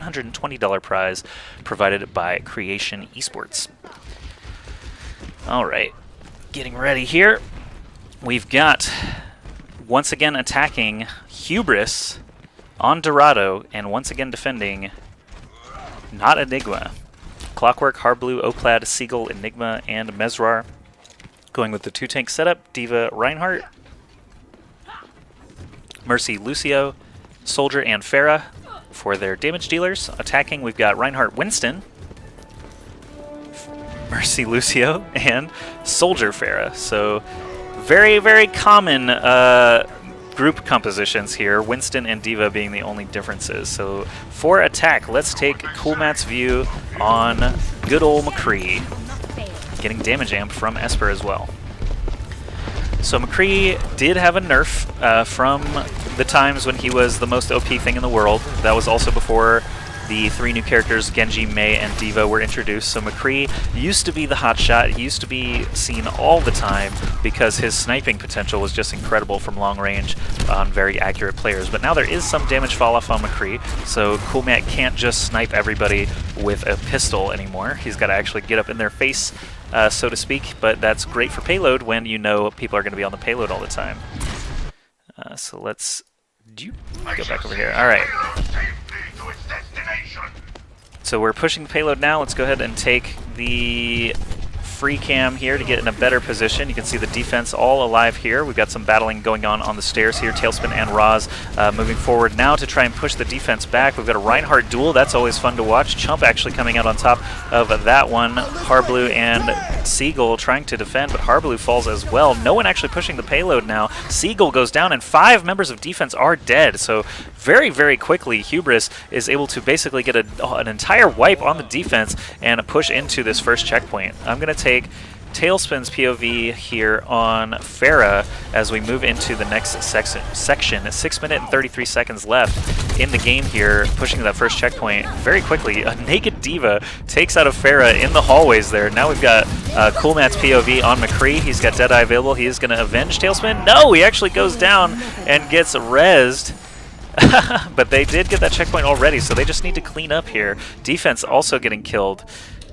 $120 prize provided by Creation Esports. All right, getting ready here. We've got, once again, attacking Hubris on Dorado, and once again defending NotEnigma. Clockwork, Harblu, Oplaid, Seagull, Enigma, and Mesrawr. Going with the 2-tank setup, D.Va, Reinhardt, Mercy, Lucio, Soldier, and Pharah for their damage dealers. Attacking, we've got Reinhardt, Winston, Mercy, Lucio, and Soldier, Pharah. So very, very common group compositions here, Winston and D.Va being the only differences. So for attack, let's take Coolmat's view on good old McCree, getting damage amp from Esper as well. So McCree did have a nerf from the times when he was the most OP thing in the world. That was also before the 3 new characters, Genji, Mei, and D.Va, were introduced. So McCree used to be the hotshot. He used to be seen all the time because his sniping potential was just incredible from long range on very accurate players. But now there is some damage fall off on McCree, so Coolmat can't just snipe everybody with a pistol anymore. He's got to actually get up in their face, so to speak. But that's great for payload when you know people are going to be on the payload all the time. So let's go back over here. All right. So we're pushing the payload now. Let's go ahead and take the free cam here to get in a better position. You can see the defense all alive here. We've got some battling going on the stairs here. Talespin and Roz moving forward now to try and push the defense back. We've got a Reinhardt duel. That's always fun to watch. Chump actually coming out on top of that one. Harblu and Seagull trying to defend, but Harblu falls as well. No one actually pushing the payload now. Seagull goes down, and 5 members of defense are dead. So very, very quickly, Hubris is able to basically get an entire wipe on the defense and push into this first checkpoint. I'm going to take Talespin's POV here on Pharah as we move into the next section. 6 minutes and 33 seconds left in the game here, pushing to that first checkpoint very quickly. A naked D.Va takes out of Pharah in the hallways there. Now we've got Coolmat's POV on McCree. He's got Deadeye available. He is going to avenge Talespin. No, he actually goes down and gets rezzed. But they did get that checkpoint already, so they just need to clean up here. Defense also getting killed.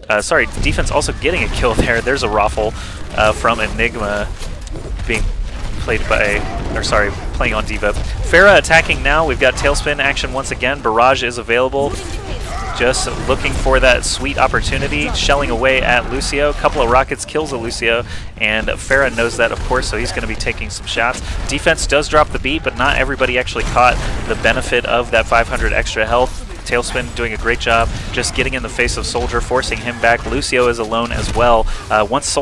Defense also getting a kill there. There's a raffle from Enigma being played by, playing on D.Va. Pharah attacking now. We've got Talespin action once again. Barrage is available. Just looking for that sweet opportunity. Shelling away at Lucio. Couple of rockets kills a Lucio, and Pharah knows that, of course, so he's going to be taking some shots. Defense does drop the beat, but not everybody actually caught the benefit of that 500 extra health. Talespin doing a great job just getting in the face of Soldier, forcing him back. Lucio is alone as well. Once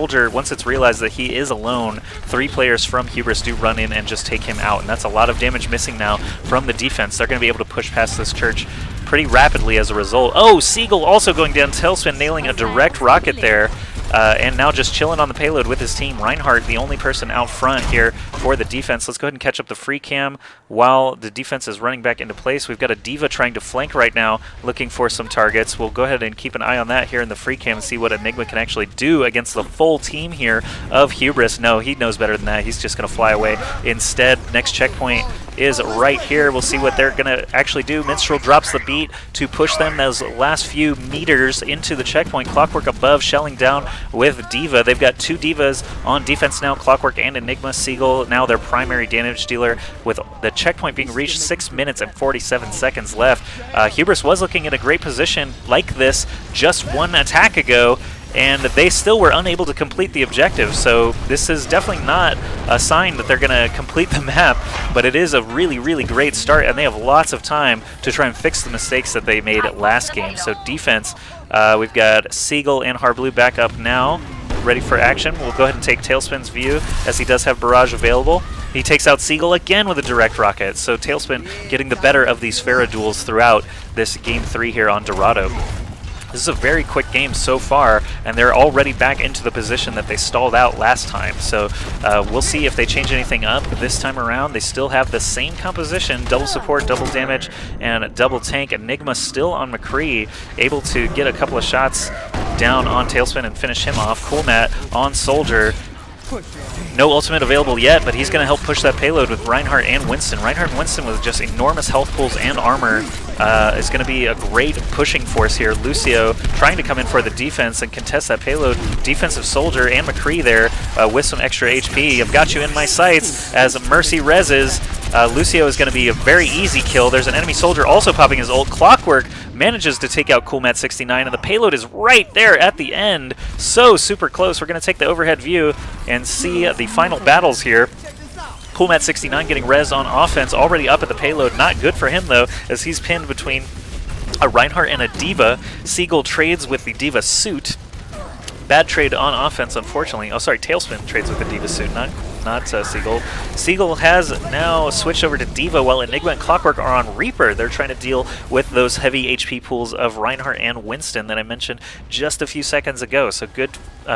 it's realized that he is alone, 3 players from Hubris do run in and just take him out, and that's a lot of damage missing now from the defense. They're going to be able to push past this church pretty rapidly as a result. Oh, Seagull also going down. Talespin nailing a direct rocket there. And now just chilling on the payload with his team. Reinhardt, the only person out front here for the defense. Let's go ahead and catch up the free cam while the defense is running back into place. We've got a D.Va trying to flank right now, looking for some targets. We'll go ahead and keep an eye on that here in the free cam and see what Enigma can actually do against the full team here of Hubris. No, he knows better than that. He's just going to fly away. Instead, next checkpoint is right here. We'll see what they're going to actually do. Minstrel drops the beat to push them those last few meters into the checkpoint. Clockwork above, shelling down with D.Va. They've got 2 D.Vas on defense now, Clockwork and Enigma. Seagull now their primary damage dealer, with the checkpoint being reached. 6 minutes and 47 seconds left. Hubris was looking in a great position like this just one attack ago, and they still were unable to complete the objective. So this is definitely not a sign that they're going to complete the map, but it is a really, really great start, and they have lots of time to try and fix the mistakes that they made last game. So defense, we've got Seagull and Harblu back up now, ready for action. We'll go ahead and take Talespin's view, as he does have Barrage available. He takes out Seagull again with a direct rocket. So Talespin getting the better of these Pharah duels throughout this Game 3 here on Dorado. This is a very quick game so far, and they're already back into the position that they stalled out last time. So we'll see if they change anything up this time around. They still have the same composition, double support, double damage, and double tank. Enigma still on McCree, able to get a couple of shots down on Talespin and finish him off. Coolmat on Soldier. No ultimate available yet, but he's going to help push that payload with Reinhardt and Winston. Reinhardt and Winston with just enormous health pools and armor is going to be a great pushing force here. Lucio trying to come in for the defense and contest that payload. Defensive Soldier and McCree there with some extra HP. I've got you in my sights as Mercy reses. Lucio is going to be a very easy kill. There's an enemy soldier also popping his ult. Clockwork manages to take out Coolmat69, and the payload is right there at the end. So super close. We're going to take the overhead view and see the final battles here. Coolmat69 getting res on offense, already up at the payload. Not good for him, though, as he's pinned between a Reinhardt and a D.Va. Seagull trades with the D.Va suit. Bad trade on offense, unfortunately. Oh, sorry, Talespin trades with the D.Va suit, not Seagull. Seagull has now switched over to D.Va, while Enigma and Clockwork are on Reaper. They're trying to deal with those heavy HP pools of Reinhardt and Winston that I mentioned just a few seconds ago. So good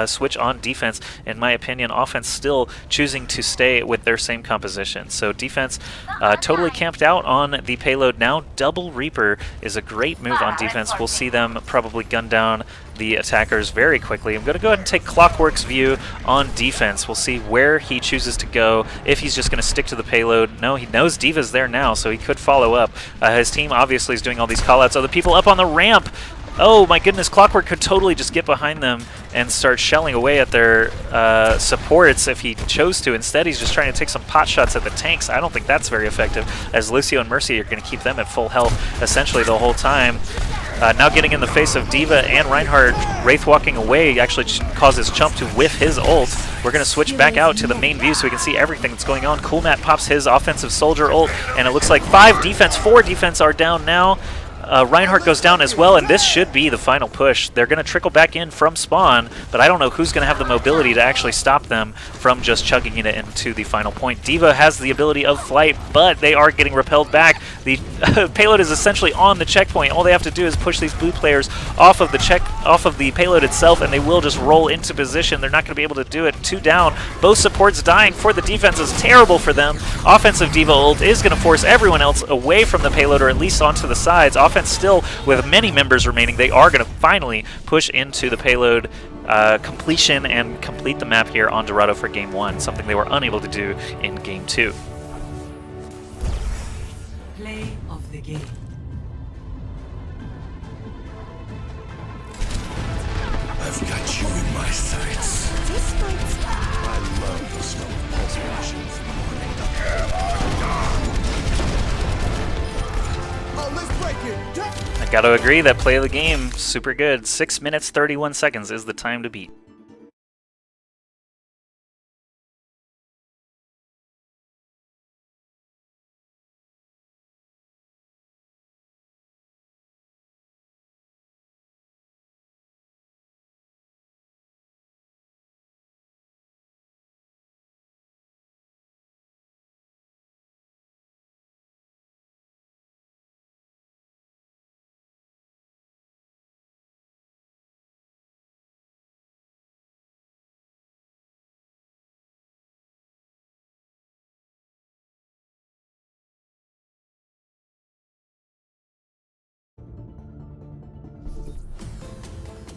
switch on defense, in my opinion. Offense still choosing to stay with their same composition. So defense totally camped out on the payload now. Double Reaper is a great move on defense. We'll see them probably gun down the attackers very quickly. I'm going to go ahead and take Clockwork's view on defense. We'll see where he chooses to go, if he's just going to stick to the payload. No, he knows D.Va's there now, so he could follow up. His team obviously is doing all these callouts. Oh, the people up on the ramp! Oh my goodness, Clockwork could totally just get behind them and start shelling away at their supports if he chose to. Instead, he's just trying to take some pot shots at the tanks. I don't think that's very effective, as Lucio and Mercy are going to keep them at full health essentially the whole time. Now getting in the face of D.Va and Reinhardt, Wraith walking away actually causes Chump to whiff his ult. We're going to switch back out to the main view so we can see everything that's going on. Coolmat pops his offensive soldier ult, and it looks like 4 defense are down now. Reinhardt goes down as well, and this should be the final push. They're going to trickle back in from spawn, but I don't know who's going to have the mobility to actually stop them from just chugging it into the final point. D.Va has the ability of flight, but they are getting repelled back. The payload is essentially on the checkpoint. All they have to do is push these blue players off of the payload itself, and they will just roll into position. They're not going to be able to do it. 2 down. Both supports dying for the defense is terrible for them. Offensive D.Va ult is going to force everyone else away from the payload, or at least onto the sides. Offense still with many members remaining. They are going to finally push into the payload completion and complete the map here on Dorado for Game 1, something they were unable to do in Game 2. Play of the game. I've got you in my sights. I love the smell of pulse washing from the morning. Oh, let's break it. I gotta agree that play of the game, super good. 6 minutes 31 seconds is the time to beat.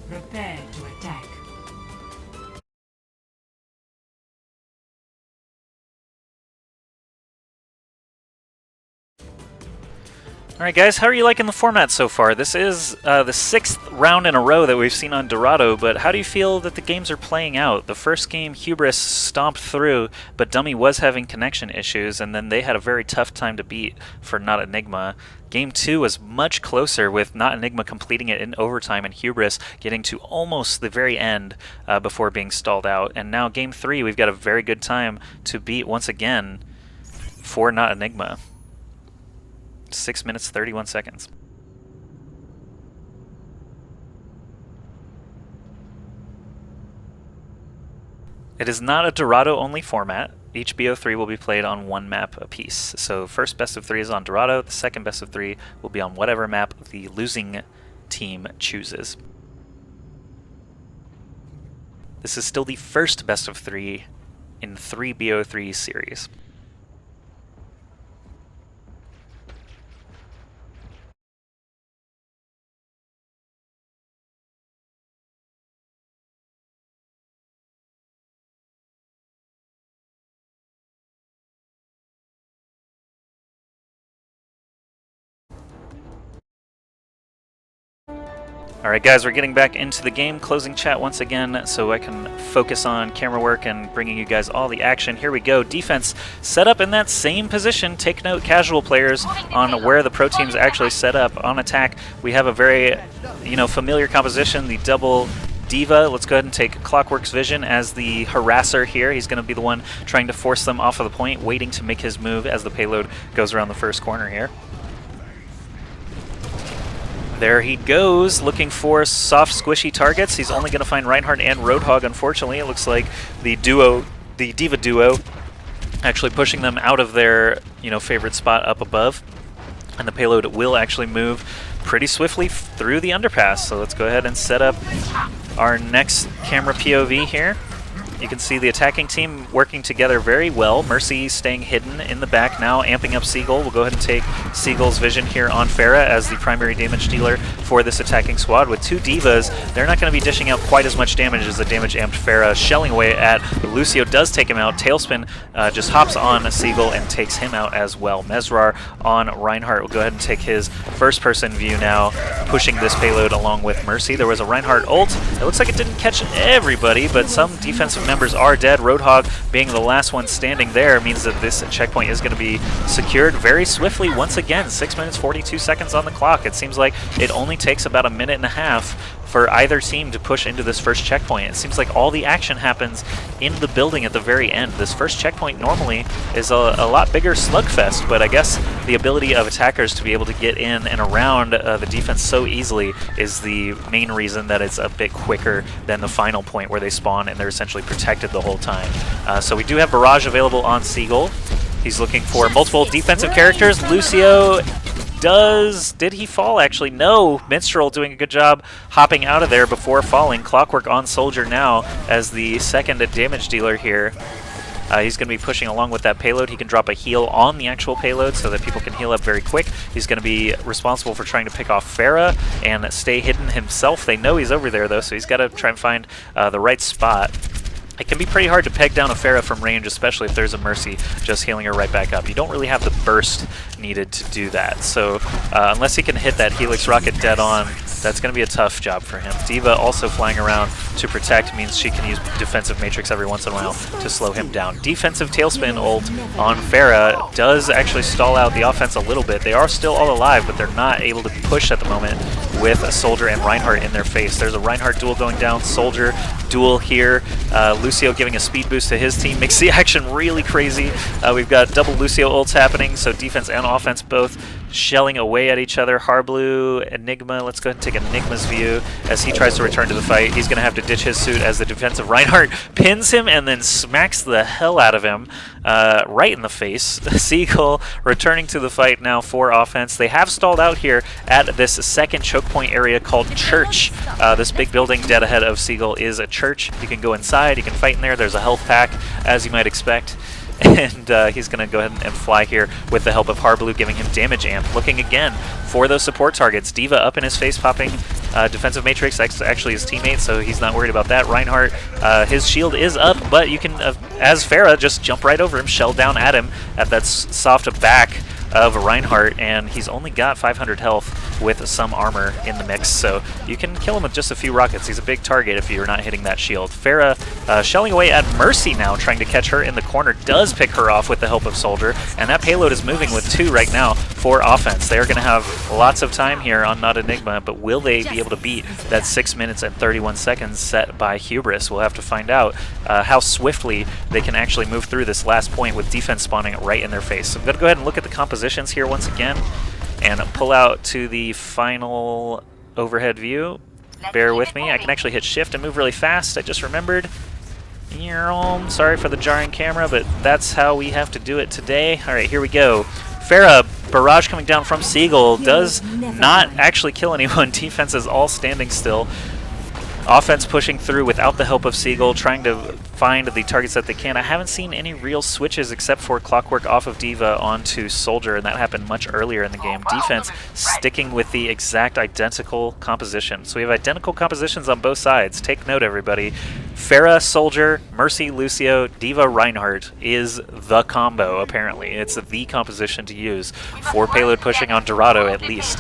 Prepare to attack. Alright guys, how are you liking the format so far? This is the 6th round in a row that we've seen on Dorado, but how do you feel that the games are playing out? The first game, Hubris stomped through, but Dummy was having connection issues, and then they had a very tough time to beat for NotEnigma. Game 2 was much closer, with NotEnigma completing it in overtime and Hubris getting to almost the very end before being stalled out. And now Game 3, we've got a very good time to beat once again for NotEnigma. 6 minutes 31 seconds. It is not a Dorado only format. Each BO3 will be played on 1 map apiece. So first best of 3 is on Dorado, the second best of 3 will be on whatever map the losing team chooses. This is still the first best of 3 in 3 BO3 series. Alright guys, we're getting back into the game, closing chat once again so I can focus on camera work and bringing you guys all the action. Here we go, defense set up in that same position. Take note, casual players, on where the pro teams actually set up. On attack, we have a very, familiar composition, the double D.Va. Let's go ahead and take Clockwork's vision as the harasser here. He's going to be the one trying to force them off of the point, waiting to make his move as the payload goes around the first corner here. There he goes, looking for soft, squishy targets. He's only going to find Reinhardt and Roadhog, unfortunately. It looks like the D.Va duo, actually pushing them out of their, favorite spot up above. And the payload will actually move pretty swiftly through the underpass. So let's go ahead and set up our next camera POV here. You can see the attacking team working together very well. Mercy staying hidden in the back now, amping up Seagull. We'll go ahead and take Seagull's vision here on Pharah as the primary damage dealer for this attacking squad. With two D.Vas, they're not going to be dishing out quite as much damage as the damage-amped Pharah. Shelling away at Lucio does take him out. Talespin just hops on Seagull and takes him out as well. Mesrawr on Reinhardt will go ahead and take his first-person view now, pushing this payload along with Mercy. There was a Reinhardt ult. It looks like it didn't catch everybody, but some defensive members are dead. Roadhog being the last one standing there means that this checkpoint is going to be secured very swiftly once again. 6 minutes 42 seconds on the clock. It seems like it only takes about a minute and a half for either team to push into this first checkpoint. It seems like all the action happens in the building at the very end. This first checkpoint normally is a lot bigger slugfest, but I guess the ability of attackers to be able to get in and around the defense so easily is the main reason that it's a bit quicker than the final point where they spawn and they're essentially protected the whole time. So we do have Barrage available on Seagull. He's looking for multiple defensive characters. Lucio did he fall actually? No, Minstrel doing a good job hopping out of there before falling. Clockwork on Soldier now as the second damage dealer here. He's going to be pushing along with that payload. He can drop a heal on the actual payload so that people can heal up very quick. He's going to be responsible for trying to pick off Pharah and stay hidden himself. They know he's over there though, so he's got to try and find the right spot. It can be pretty hard to peg down a Pharah from range, especially if there's a Mercy just healing her right back up. You don't really have the burst needed to do that. So unless he can hit that Helix rocket dead on, that's going to be a tough job for him. D.Va also flying around to protect means she can use defensive matrix every once in a while to slow him down. Defensive Talespin ult on Pharah does actually stall out the offense a little bit. They are still all alive, but they're not able to push at the moment with a Soldier and Reinhardt in their face. There's a Reinhardt duel going down, Soldier duel here. Lucio giving a speed boost to his team makes the action really crazy. We've got double Lucio ults happening, so defense and offense both shelling away at each other. Harblue, Enigma, let's go ahead and take Enigma's view as he tries to return to the fight. He's going to have to ditch his suit as the defensive Reinhardt pins him and then smacks the hell out of him right in the face. Seagull returning to the fight now for offense. They have stalled out here at this second choke point area called Church. This big building dead ahead of Seagull is a church. You can go inside, you can fight in there. There's a health pack, as you might expect. And he's going to go ahead and fly here with the help of Harblue, giving him damage amp. Looking again for those support targets. D.Va up in his face, popping defensive matrix. Actually his teammate, so he's not worried about that. Reinhardt, his shield is up, but you can, as Pharah, just jump right over him, shell down at him at that soft back of Reinhardt, and he's only got 500 health with some armor in the mix, so you can kill him with just a few rockets. He's a big target if you're not hitting that shield. Pharah shelling away at Mercy now, trying to catch her in the corner, does pick her off with the help of Soldier, and that payload is moving with 2 right now for offense. They are going to have lots of time here on NotEnigma, but will they be able to beat that 6 minutes and 31 seconds set by Hubris? We'll have to find out how swiftly they can actually move through this last point with defense spawning right in their face. So I'm going to go ahead and look at the compositions here once again and pull out to the final overhead view. Bear with me. I can actually hit shift and move really fast. I just remembered. Sorry for the jarring camera, but that's how we have to do it today. Alright, here we go. Pharah, barrage coming down from Seagull, does not actually kill anyone. Defense is all standing still. Offense pushing through without the help of Seagull, trying to find the targets that they can. I haven't seen any real switches except for Clockwork off of D.Va onto Soldier, and that happened much earlier in the game. Defense sticking with the exact identical composition. So we have identical compositions on both sides. Take note, everybody. Pharah, Soldier, Mercy, Lucio, Diva, Reinhardt is the combo, apparently. It's the composition to use for payload pushing on Dorado, at least.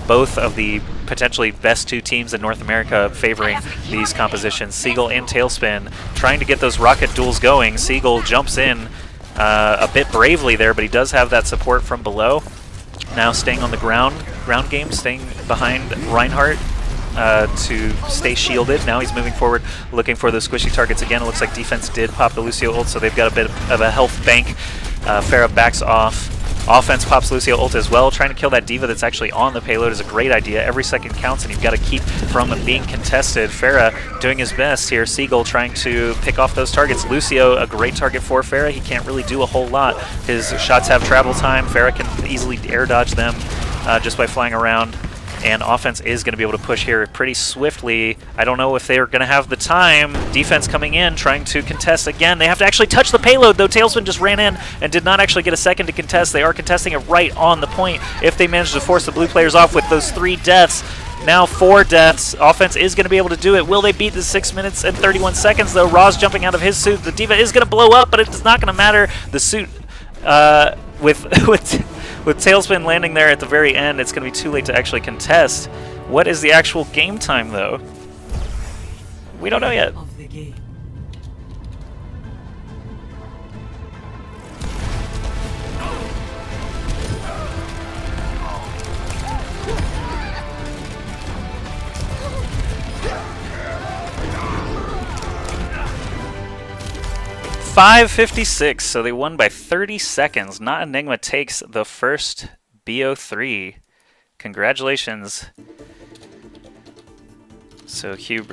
Both of the potentially best 2 teams in North America favoring these compositions. Seagull and Talespin trying to get those rocket duels going. Seagull jumps in a bit bravely there, but he does have that support from below. Now staying on the ground game, staying behind Reinhardt to stay shielded. Now he's moving forward, looking for those squishy targets again. It looks like defense did pop the Lucio ult, so they've got a bit of a health bank. Pharah backs off. Offense pops Lucio ult as well. Trying to kill that Diva that's actually on the payload is a great idea. Every second counts, and you've got to keep from being contested. Pharah doing his best here. Seagull trying to pick off those targets. Lucio, a great target for Pharah. He can't really do a whole lot. His shots have travel time. Pharah can easily air dodge them just by flying around. And offense is going to be able to push here pretty swiftly. I don't know if they're going to have the time. Defense coming in, trying to contest again. They have to actually touch the payload, though. Talespin just ran in and did not actually get a second to contest. They are contesting it right on the point. If they manage to force the blue players off with those 3 deaths, now 4 deaths. Offense is going to be able to do it. Will they beat the 6 minutes and 31 seconds, though? Raw's jumping out of his suit. The Diva is going to blow up, but it's not going to matter. The suit, with Talespin landing there at the very end, it's going to be too late to actually contest. What is the actual game time, though? We don't know yet. Of the game. 5:56, so they won by 30 seconds. NotEnigma takes the first BO3. Congratulations. So Hubris.